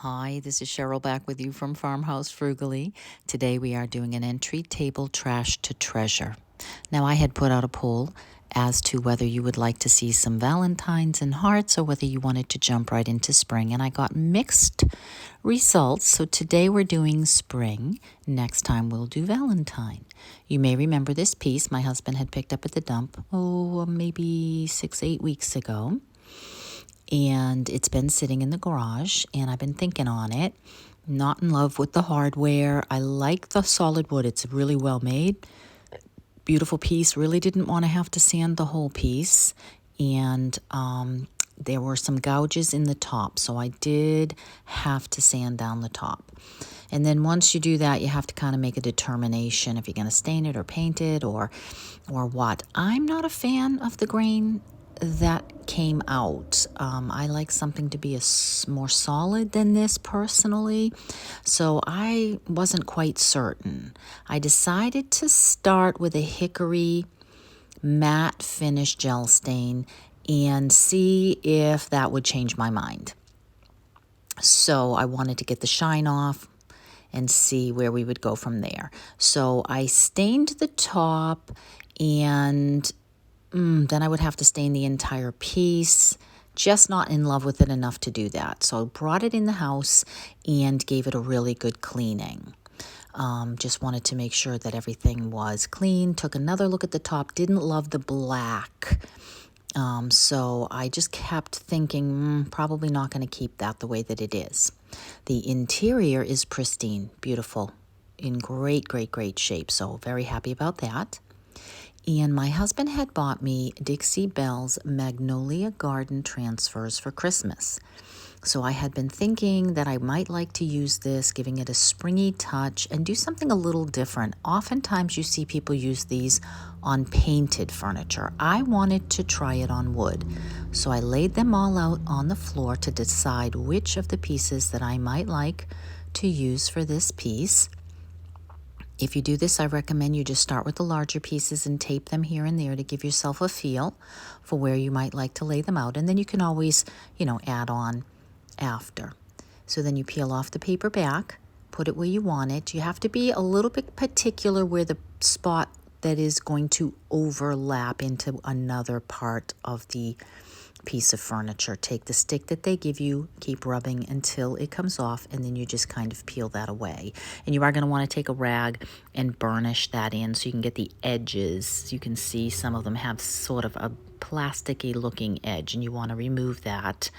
Hi, this is Cheryl back with you from Farmhouse Frugally. Today we are doing an entry table trash to treasure. Now I had put out a poll as to whether you would like to see some Valentines and hearts or whether you wanted to jump right into spring, and I got mixed results. So today we're doing spring. Next time we'll do Valentine. You may remember this piece my husband had picked up at the dump, maybe 6-8 weeks ago. And it's been sitting in the garage, and I've been thinking on it. Not in love with the hardware. I like the solid wood. It's really well made. Beautiful piece. Really didn't want to have to sand the whole piece. And there were some gouges in the top, so I did have to sand down the top. And then once you do that, you have to kind of make a determination if you're going to stain it or paint it or what. I'm not a fan of the grain that came out. I like something to be more solid than this personally, so I wasn't quite certain. I decided to start with a hickory matte finish gel stain and see if that would change my mind. So I wanted to get the shine off and see where we would go from there. So I stained the top, and then I would have to stain the entire piece. Just not in love with it enough to do that. So I brought it in the house and gave it a really good cleaning. Just wanted to make sure that everything was clean. Took another look at the top. Didn't love the black. So I just kept thinking, probably not going to keep that the way that it is. The interior is pristine, beautiful, in great, great, great shape. So very happy about that. And my husband had bought me Dixie Belle's Magnolia garden transfers for Christmas. So I had been thinking that I might like to use this, giving it a springy touch and do something a little different. Oftentimes you see people use these on painted furniture. I wanted to try it on wood. So I laid them all out on the floor to decide which of the pieces that I might like to use for this piece. If you do this, I recommend you just start with the larger pieces and tape them here and there to give yourself a feel for where you might like to lay them out. And then you can always, add on after. So then you peel off the paper back, put it where you want it. You have to be a little bit particular where the spot that is going to overlap into another part of the piece of furniture. Take the stick that they give you, keep rubbing until it comes off, and then you just kind of peel that away. And you are going to want to take a rag and burnish that in so you can get the edges. You can see some of them have sort of a plasticky looking edge, and you want to remove that.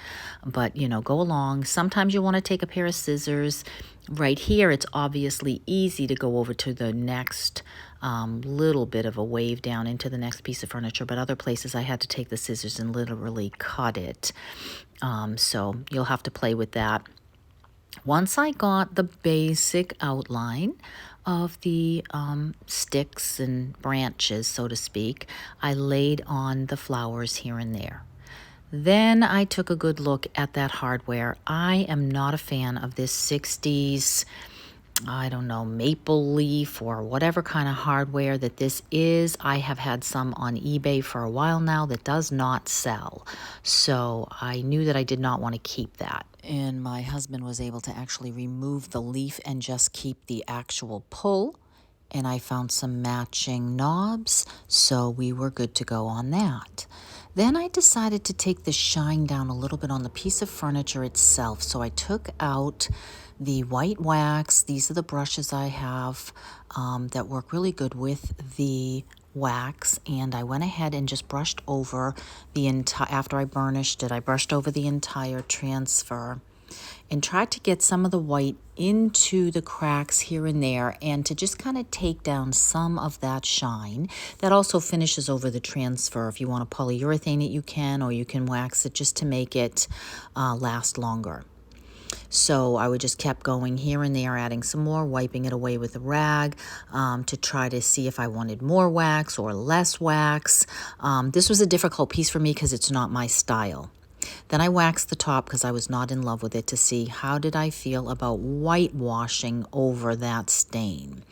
But go along. Sometimes you want to take a pair of scissors. Right here, it's obviously easy to go over to the next little bit of a wave down into the next piece of furniture, but other places I had to take the scissors and literally cut it. So you'll have to play with that. Once I got the basic outline of the sticks and branches, so to speak, I laid on the flowers here and there. Then I took a good look at that hardware. I am not a fan of this 60s, maple leaf or whatever kind of hardware that this is. I have had some on eBay for a while now that does not sell. So I knew that I did not want to keep that. And my husband was able to actually remove the leaf and just keep the actual pull. And I found some matching knobs, so we were good to go on that. Then I decided to take the shine down a little bit on the piece of furniture itself. So I took out the white wax. These are the brushes I have that work really good with the wax. And I went ahead and just brushed over the entire, after I burnished it, I brushed over the entire transfer and tried to get some of the white into the cracks here and there and to just kind of take down some of that shine. That also finishes over the transfer. If you want to polyurethane it, you can, or you can wax it just to make it last longer. So I would just kept going here and there, adding some more, wiping it away with a rag to try to see if I wanted more wax or less wax. This was a difficult piece for me because it's not my style. Then I waxed the top because I was not in love with it to see how did I feel about whitewashing over that stain.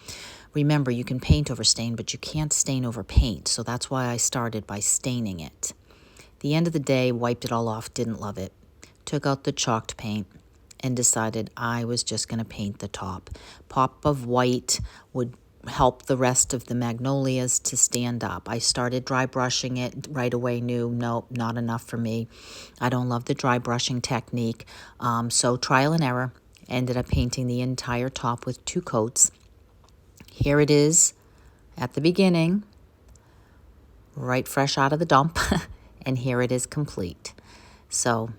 Remember, you can paint over stain, but you can't stain over paint. So that's why I started by staining it. At the end of the day, wiped it all off, didn't love it. Took out the chalked paint and decided I was just going to paint the top. Pop of white would help the rest of the magnolias to stand up. I started dry brushing it right away, knew, nope, not enough for me. I don't love the dry brushing technique. So trial and error, ended up painting the entire top with 2 coats. Here it is at the beginning, right fresh out of the dump, and here it is complete. So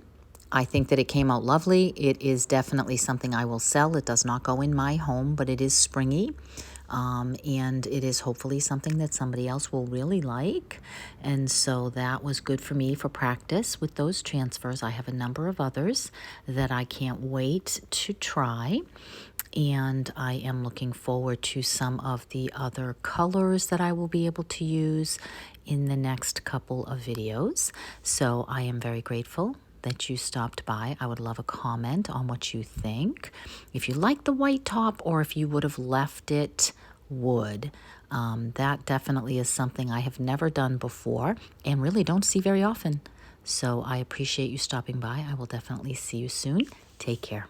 I think that it came out lovely. It is definitely something I will sell. It does not go in my home, but it is springy. And it is hopefully something that somebody else will really like. And so that was good for me for practice with those transfers. I have a number of others that I can't wait to try. And I am looking forward to some of the other colors that I will be able to use in the next couple of videos. So I am very grateful that you stopped by. I would love a comment on what you think. If you like the white top or if you would have left it wood. That definitely is something I have never done before and really don't see very often. So I appreciate you stopping by. I will definitely see you soon. Take care.